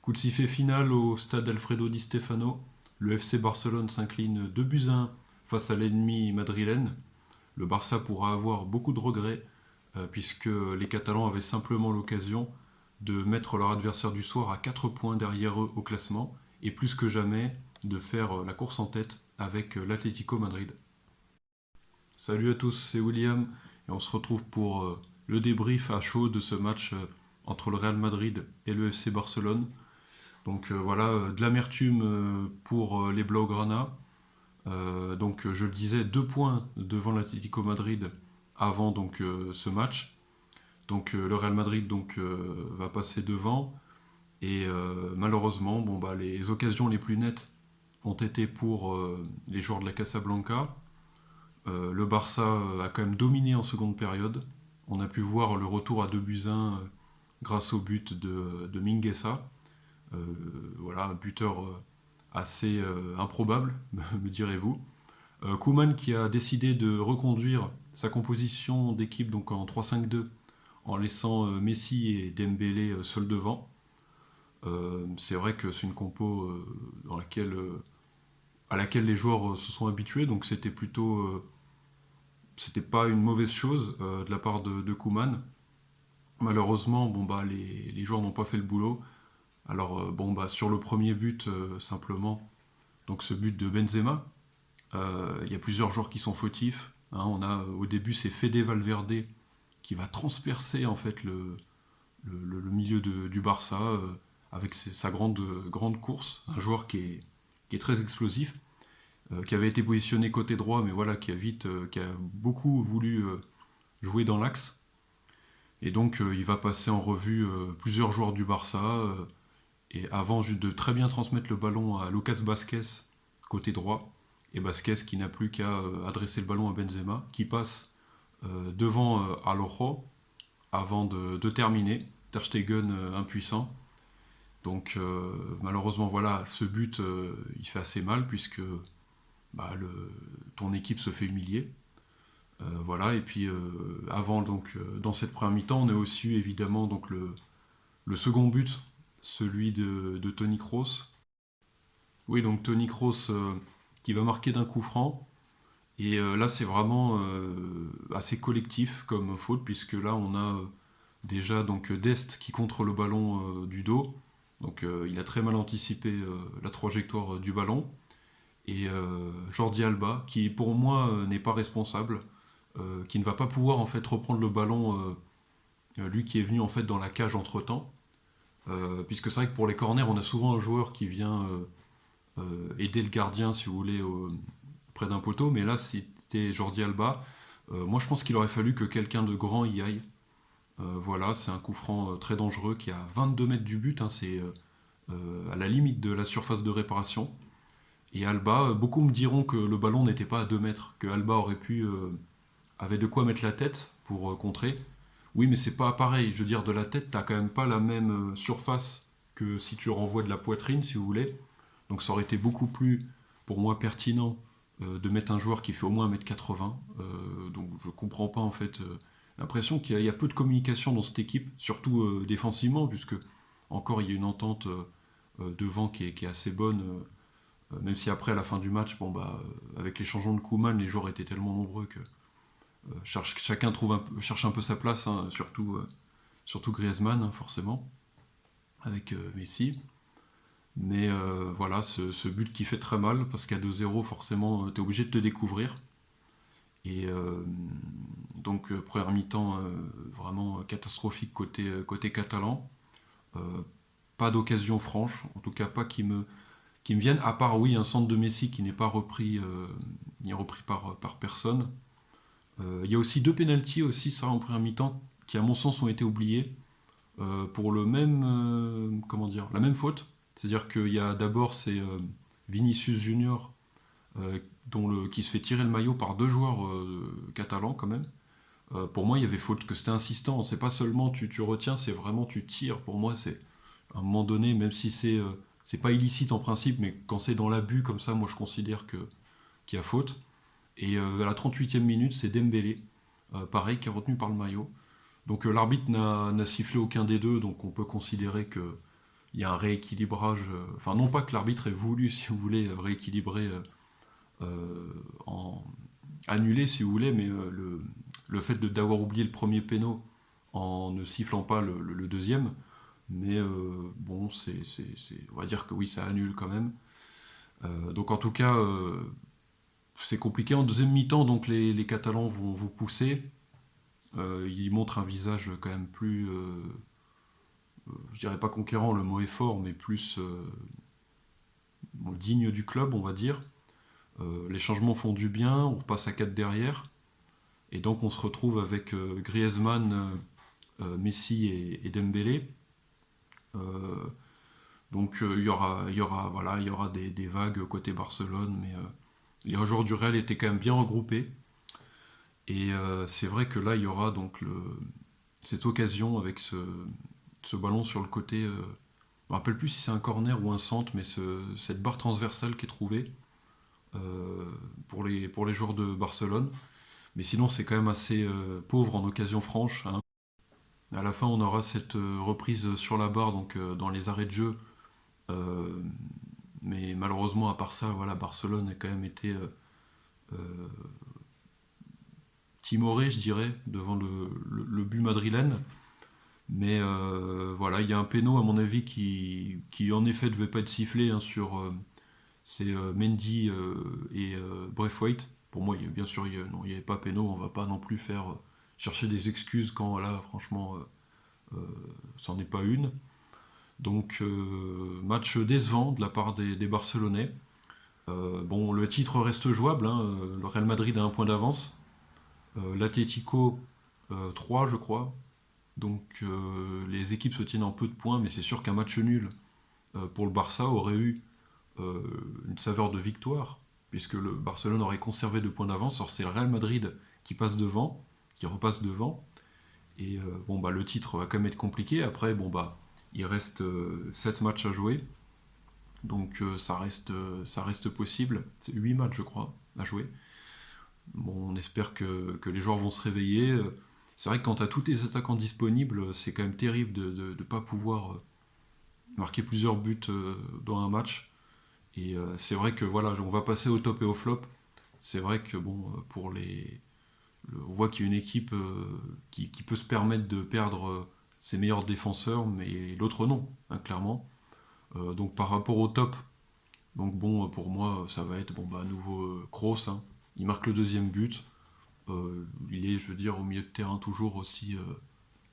Coup de sifflet final au stade Alfredo Di Stefano. Le FC Barcelone s'incline 2-1 face à l'ennemi madrilène. Le Barça pourra avoir beaucoup de regrets puisque les Catalans avaient simplement l'occasion de mettre leur adversaire du soir à 4 points derrière eux au classement et plus que jamais de faire la course en tête avec l'Atlético Madrid. Salut à tous, c'est William et on se retrouve pour le débrief à chaud de ce match entre le Real Madrid et le FC Barcelone. Donc voilà, de l'amertume pour les Blaugrana. Donc je le disais, 2 points devant l'Atlético Madrid avant donc ce match. Donc le Real Madrid va passer devant et malheureusement bon bah les occasions les plus nettes ont été pour les joueurs de la Casablanca. Le Barça a quand même dominé en seconde période. On a pu voir le retour à 2-1 grâce au but de Mingueza. Voilà, un buteur assez improbable, me direz-vous. Koeman qui a décidé de reconduire sa composition d'équipe donc en 3-5-2 en laissant Messi et Dembélé seuls devant. C'est vrai que c'est une compo à laquelle les joueurs se sont habitués, donc c'était pas une mauvaise chose de la part de Koeman. Malheureusement, bon bah les joueurs n'ont pas fait le boulot. Alors bon bah sur le premier but simplement, donc ce but de Benzema, il y a plusieurs joueurs qui sont fautifs. Hein. On a au début c'est Fede Valverde qui va transpercer en fait le milieu du Barça avec sa grande course. Un joueur qui est très explosif, qui avait été positionné côté droit, mais voilà, qui a beaucoup voulu jouer dans l'axe. Et donc il va passer en revue plusieurs joueurs du Barça. Et avant juste de très bien transmettre le ballon à Lucas Vázquez côté droit, et Vázquez qui n'a plus qu'à adresser le ballon à Benzema, qui passe devant Araujo avant de terminer. Ter Stegen impuissant. Donc malheureusement voilà, ce but il fait assez mal puisque bah, ton équipe se fait humilier. Voilà, et puis avant donc dans cette première mi-temps, on a aussi eu évidemment donc le second but, celui de Toni Kroos. Oui, donc Toni Kroos qui va marquer d'un coup franc. Et là, c'est vraiment assez collectif comme faute, puisque là, on a déjà donc Dest qui contre le ballon du dos. Donc il a très mal anticipé la trajectoire du ballon. Et Jordi Alba, qui pour moi n'est pas responsable, qui ne va pas pouvoir en fait reprendre le ballon, lui qui est venu en fait dans la cage entre temps. Puisque c'est vrai que pour les corners, on a souvent un joueur qui vient aider le gardien, si vous voulez, près d'un poteau, mais là c'était Jordi Alba. Moi je pense qu'il aurait fallu que quelqu'un de grand y aille. Voilà, c'est un coup franc très dangereux qui est à 22 mètres du but, hein, c'est à la limite de la surface de réparation. Et Alba, beaucoup me diront que le ballon n'était pas à 2 mètres, que Alba avait de quoi mettre la tête pour contrer. Oui, mais c'est pas pareil. Je veux dire, de la tête, t'as quand même pas la même surface que si tu renvoies de la poitrine, si vous voulez. Donc ça aurait été beaucoup plus, pour moi, pertinent de mettre un joueur qui fait au moins 1m80. Donc je comprends pas en fait l'impression qu'il y a peu de communication dans cette équipe, surtout défensivement, puisque encore il y a une entente devant qui est assez bonne. Même si après, à la fin du match, bon bah, avec les changements de Koeman, les joueurs étaient tellement nombreux que chacun cherche un peu sa place, hein, surtout Griezmann, hein, forcément, avec Messi. Mais voilà, ce but qui fait très mal, parce qu'à 2-0, forcément, tu es obligé de te découvrir. Et donc, première mi-temps vraiment catastrophique côté catalan. Euh, pas d'occasion franche, en tout cas pas qui me viennent, à part, oui, un centre de Messi qui n'est pas repris, ni repris par personne. Il y a aussi 2 pénaltys aussi, ça, en première mi-temps, qui, à mon sens, ont été oubliés pour le même, comment dire, la même faute. C'est-à-dire qu'il y a d'abord, c'est Vinicius Junior qui se fait tirer le maillot par 2 joueurs catalans quand même. Pour moi, il y avait faute, que c'était insistant. C'est pas seulement tu retiens, c'est vraiment tu tires. Pour moi, c'est à un moment donné, même si c'est pas illicite en principe, mais quand c'est dans l'abus comme ça, moi je considère qu'il y a faute. Et à la 38e minute, c'est Dembélé, pareil, qui est retenu par le maillot. Donc l'arbitre n'a sifflé aucun des deux, donc on peut considérer il y a un rééquilibrage. Enfin, non pas que l'arbitre ait voulu, si vous voulez, rééquilibrer, en annuler, si vous voulez, mais le fait d'avoir oublié le premier péno en ne sifflant pas le deuxième. Mais bon, on va dire que oui, ça annule quand même. Donc en tout cas, c'est compliqué. En deuxième mi-temps, donc les Catalans vont vous pousser. Ils montrent un visage quand même plus, je dirais pas conquérant, le mot est fort, mais plus digne du club, on va dire. Les changements font du bien, on repasse à 4 derrière. Et donc on se retrouve avec Griezmann, Messi et Dembélé. Euh, donc voilà, il y aura des vagues côté Barcelone, mais les joueurs du Real étaient quand même bien regroupés. Et c'est vrai que là, il y aura donc cette occasion avec ce ballon sur le côté. Je me rappelle plus si c'est un corner ou un centre, mais cette barre transversale qui est trouvée euh, pour les joueurs de Barcelone. Mais sinon, c'est quand même assez pauvre en occasion franche, hein. À la fin, on aura cette reprise sur la barre, donc dans les arrêts de jeu. Euh, mais malheureusement, à part ça, voilà, Barcelone a quand même été euh, timoré, je dirais, devant le but madrilène. Mais voilà, il y a un péno, à mon avis, qui en effet devait pas être sifflé, hein, sur c'est Mendy et Braithwaite. Pour moi, bien sûr, non, il n'y avait pas péno, on va pas non plus faire chercher des excuses quand là, franchement, c'en est pas une. Donc, match décevant de la part des Barcelonais. Bon, le titre reste jouable, hein, le Real Madrid a un point d'avance, l'Atlético 3, je crois. Donc les équipes se tiennent en peu de points, mais c'est sûr qu'un match nul pour le Barça aurait eu euh, une saveur de victoire, puisque le Barcelone aurait conservé 2 points d'avance. Or c'est le Real Madrid qui passe devant, qui repasse devant. Et bon bah le titre va quand même être compliqué. Après bon bah il reste 7 matchs à jouer, donc ça reste possible. C'est 8 matchs je crois à jouer. Bon, on espère que les joueurs vont se réveiller. C'est vrai que quand tu as tous tes attaquants disponibles, c'est quand même terrible de ne pas pouvoir marquer plusieurs buts dans un match. Et c'est vrai que voilà, on va passer au top et au flop. C'est vrai que bon, on voit qu'il y a une équipe qui peut se permettre de perdre ses meilleurs défenseurs, mais l'autre non, hein, clairement. Donc par rapport au top, donc bon, pour moi, ça va être bon bah à nouveau Kroos, hein. Il marque le deuxième but. Il est, je veux dire, au milieu de terrain toujours aussi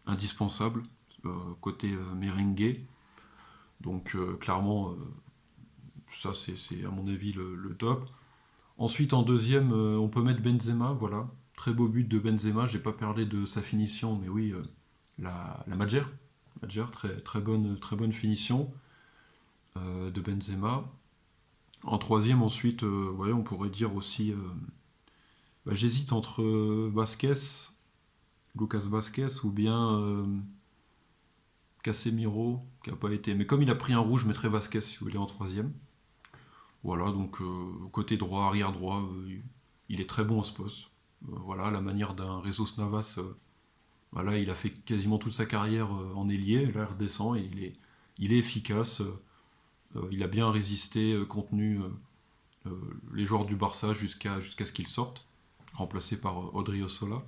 indispensable, côté merengue. Donc clairement, ça c'est à mon avis le top. Ensuite, en deuxième, on peut mettre Benzema, voilà. Très beau but de Benzema, j'ai pas parlé de sa finition, mais oui, la Madjer. Madjer, très bonne finition de Benzema. En troisième, ensuite, ouais, on pourrait dire aussi. Bah, j'hésite entre Vasquez, Lucas Vasquez, ou bien Casemiro, qui a pas été. Mais comme il a pris un rouge, je mettrais Vasquez si vous voulez en troisième. Voilà, donc côté droit, arrière droit, il est très bon à ce poste. Voilà, à la manière d'un Jesus Navas, voilà, il a fait quasiment toute sa carrière en ailier, là il redescend et il est efficace. Il a bien résisté, contenu les joueurs du Barça jusqu'à ce qu'ils sortent, remplacé par Odriozola.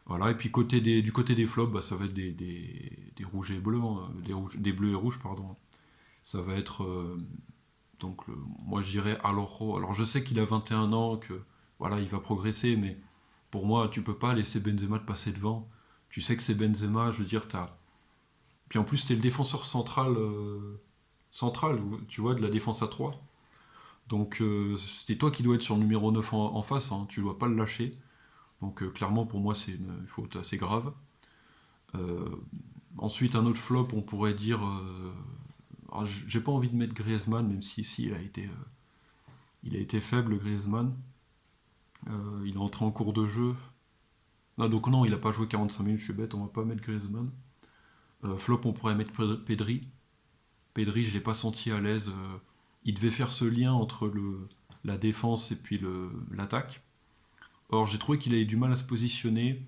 Voilà, et puis du côté des flops, bah, ça va être des rouges et bleus, hein, des bleus et rouges, pardon. Ça va être donc moi je dirais Araujo. Alors je sais qu'il a 21 ans, que voilà, il va progresser, mais pour moi, tu peux pas laisser Benzema te passer devant. Tu sais que c'est Benzema, je veux dire, t'as. Puis en plus, t'es le défenseur central, tu vois, de la défense à 3. Donc c'est toi qui dois être sur le numéro 9 en face, hein, tu dois pas le lâcher. Donc clairement, pour moi, c'est une faute assez grave. Euh, Ensuite, un autre flop, on pourrait dire. Alors, j'ai pas envie de mettre Griezmann, même si il a été faible, Griezmann. Il est entré en cours de jeu. Ah, donc non, il a pas joué 45 minutes, je suis bête, on va pas mettre Griezmann. Flop, on pourrait mettre Pedri. Pedri, je l'ai pas senti à l'aise. Il devait faire ce lien entre la défense et puis l'attaque. Or, j'ai trouvé qu'il avait du mal à se positionner.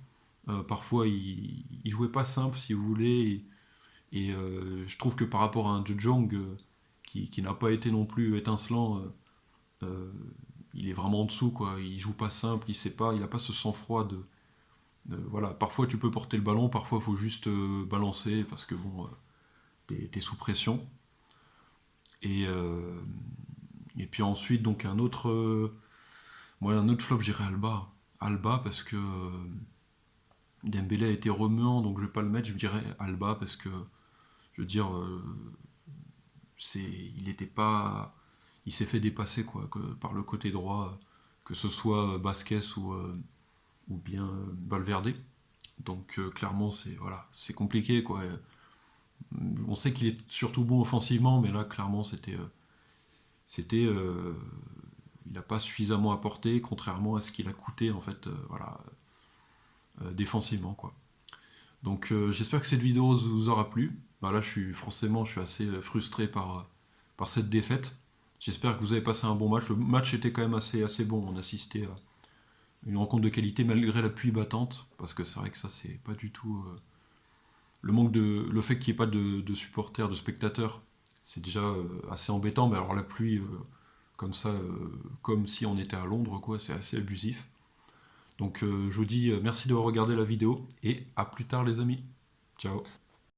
Parfois, il jouait pas simple, si vous voulez. Et je trouve que par rapport à un De Jong qui n'a pas été non plus étincelant, euh, il est vraiment en dessous, quoi. Il joue pas simple, il sait pas, il a pas ce sang-froid voilà. Parfois tu peux porter le ballon, parfois il faut juste balancer parce que bon, t'es sous pression. Et, euh, et puis ensuite, donc moi, un autre flop, j'irais Alba. Alba parce que Dembélé a été remuant, donc je vais pas le mettre, je dirais Alba parce que, je veux dire, il était pas, il s'est fait dépasser quoi, par le côté droit, que ce soit Basquez ou bien Valverde. Donc clairement, c'est compliqué quoi. On sait qu'il est surtout bon offensivement, mais là, clairement, c'était, il n'a pas suffisamment apporté, contrairement à ce qu'il a coûté en fait, voilà, défensivement quoi. Donc j'espère que cette vidéo vous aura plu. Bah, là, je suis assez frustré par cette défaite. J'espère que vous avez passé un bon match. Le match était quand même assez bon. On assistait à une rencontre de qualité malgré la pluie battante, parce que c'est vrai que ça, c'est pas du tout. Le fait qu'il n'y ait pas de supporters, de spectateurs, c'est déjà assez embêtant. Mais alors la pluie, comme ça, comme si on était à Londres, quoi, c'est assez abusif. Donc je vous dis merci d'avoir regardé la vidéo et à plus tard les amis. Ciao.